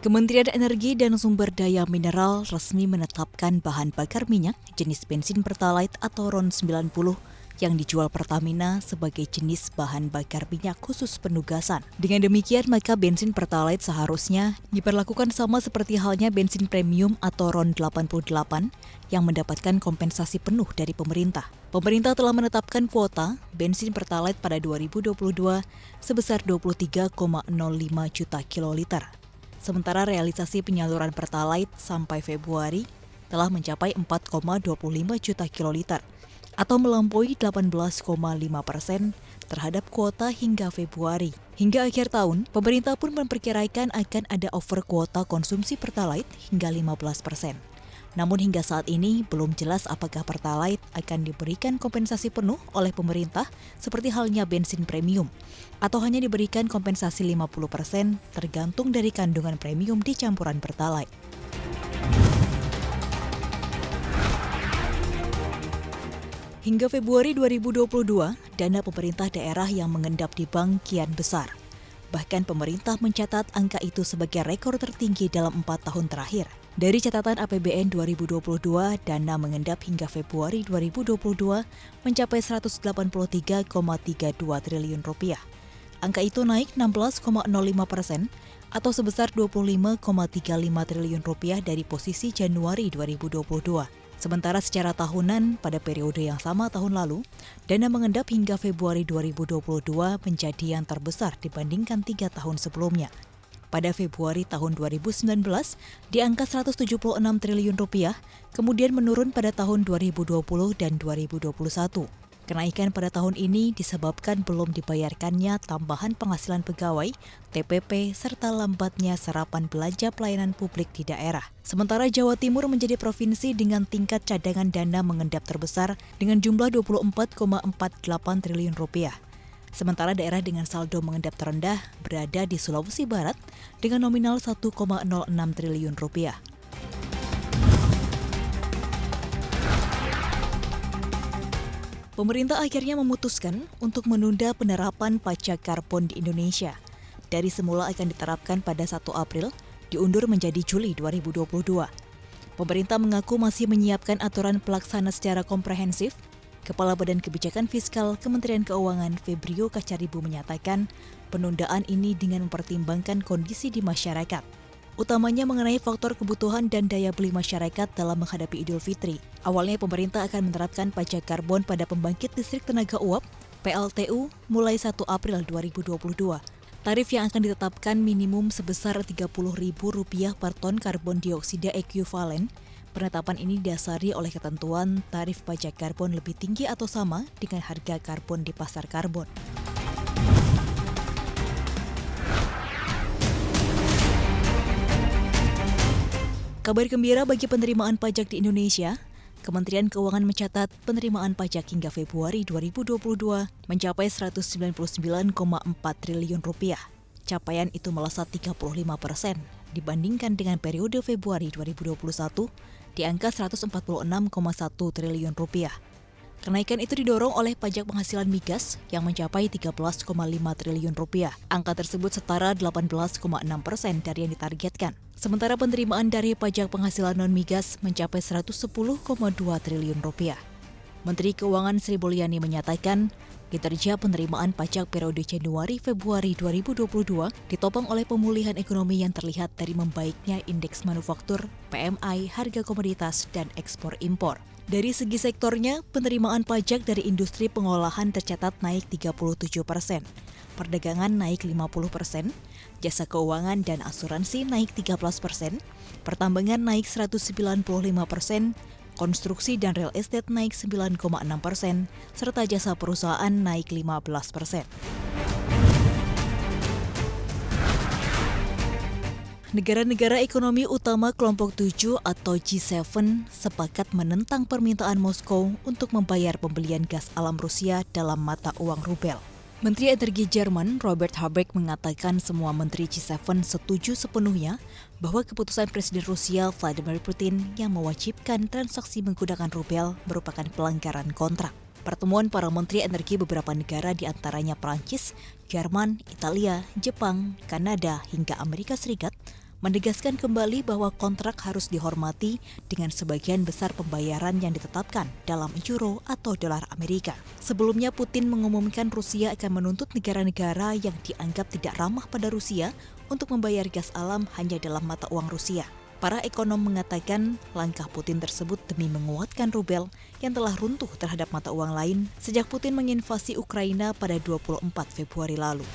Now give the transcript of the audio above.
Kementerian Energi dan Sumber Daya Mineral resmi menetapkan bahan bakar minyak jenis bensin Pertalite atau RON 90 yang dijual Pertamina sebagai jenis bahan bakar minyak khusus penugasan. Dengan demikian, maka bensin Pertalite seharusnya diperlakukan sama seperti halnya bensin premium atau RON 88 yang mendapatkan kompensasi penuh dari pemerintah. Pemerintah telah menetapkan kuota bensin Pertalite pada 2022 sebesar 23,05 juta kiloliter. Sementara realisasi penyaluran Pertalite sampai Februari telah mencapai 4,25 juta kiloliter atau melampaui 18,5% terhadap kuota hingga Februari. Hingga akhir tahun, pemerintah pun memperkirakan akan ada over kuota konsumsi Pertalite hingga 15%. Namun hingga saat ini belum jelas apakah Pertalite akan diberikan kompensasi penuh oleh pemerintah seperti halnya bensin premium atau hanya diberikan kompensasi 50% tergantung dari kandungan premium di campuran Pertalite. Hingga Februari 2022, dana pemerintah daerah yang mengendap di bank kian besar. Bahkan pemerintah mencatat angka itu sebagai rekor tertinggi dalam 4 tahun terakhir. Dari catatan APBN 2022, dana mengendap hingga Februari 2022 mencapai 183,32 triliun rupiah. Angka itu naik 16,05% atau sebesar 25,35 triliun rupiah dari posisi Januari 2022. Sementara secara tahunan, pada periode yang sama tahun lalu, dana mengendap hingga Februari 2022 menjadi yang terbesar dibandingkan 3 tahun sebelumnya. Pada Februari tahun 2019, di angka 176 triliun rupiah, kemudian menurun pada tahun 2020 dan 2021. Kenaikan pada tahun ini disebabkan belum dibayarkannya tambahan penghasilan pegawai, TPP, serta lambatnya serapan belanja pelayanan publik di daerah. Sementara Jawa Timur menjadi provinsi dengan tingkat cadangan dana mengendap terbesar dengan jumlah 24,48 triliun rupiah. Sementara daerah dengan saldo mengendap terendah berada di Sulawesi Barat dengan nominal 1,06 triliun rupiah. Pemerintah akhirnya memutuskan untuk menunda penerapan pajak karbon di Indonesia. Dari semula akan diterapkan pada 1 April, diundur menjadi Juli 2022. Pemerintah mengaku masih menyiapkan aturan pelaksana secara komprehensif. Kepala Badan Kebijakan Fiskal Kementerian Keuangan Febrio Kacaribu menyatakan penundaan ini dengan mempertimbangkan kondisi di masyarakat, utamanya mengenai faktor kebutuhan dan daya beli masyarakat dalam menghadapi Idul Fitri. Awalnya pemerintah akan menerapkan pajak karbon pada pembangkit listrik tenaga uap (PLTU) mulai 1 April 2022. Tarif yang akan ditetapkan minimum sebesar Rp30.000 per ton karbon dioksida ekuivalen. Penetapan ini didasari oleh ketentuan tarif pajak karbon lebih tinggi atau sama dengan harga karbon di pasar karbon. Kabar gembira bagi penerimaan pajak di Indonesia. Kementerian Keuangan mencatat penerimaan pajak hingga Februari 2022 mencapai 199,4 triliun rupiah. Capaian itu melesat 35% dibandingkan dengan periode Februari 2021 di angka 146,1 triliun rupiah. Kenaikan itu didorong oleh pajak penghasilan migas yang mencapai 13,5 triliun rupiah. Angka tersebut setara 18,6% dari yang ditargetkan. Sementara penerimaan dari pajak penghasilan non-migas mencapai 110,2 triliun rupiah. Menteri Keuangan Sri Mulyani menyatakan, kinerja penerimaan pajak periode Januari-Februari 2022 ditopang oleh pemulihan ekonomi yang terlihat dari membaiknya indeks manufaktur, PMI, harga komoditas, dan ekspor impor. Dari segi sektornya, penerimaan pajak dari industri pengolahan tercatat naik 37%, perdagangan naik 50%, jasa keuangan dan asuransi naik 13%, pertambangan naik 195%, konstruksi dan real estate naik 9,6%, serta jasa perusahaan naik 15%. Negara-negara ekonomi utama kelompok 7 atau G7 sepakat menentang permintaan Moskow untuk membayar pembelian gas alam Rusia dalam mata uang rubel. Menteri Energi Jerman Robert Habeck mengatakan semua menteri G7 setuju sepenuhnya bahwa keputusan Presiden Rusia Vladimir Putin yang mewajibkan transaksi menggunakan rubel merupakan pelanggaran kontrak. Pertemuan para menteri energi beberapa negara di antaranya Prancis, Jerman, Italia, Jepang, Kanada, hingga Amerika Serikat menegaskan kembali bahwa kontrak harus dihormati dengan sebagian besar pembayaran yang ditetapkan dalam euro atau dolar Amerika. Sebelumnya, Putin mengumumkan Rusia akan menuntut negara-negara yang dianggap tidak ramah pada Rusia untuk membayar gas alam hanya dalam mata uang Rusia. Para ekonom mengatakan langkah Putin tersebut demi menguatkan rubel yang telah runtuh terhadap mata uang lain sejak Putin menginvasi Ukraina pada 24 Februari lalu.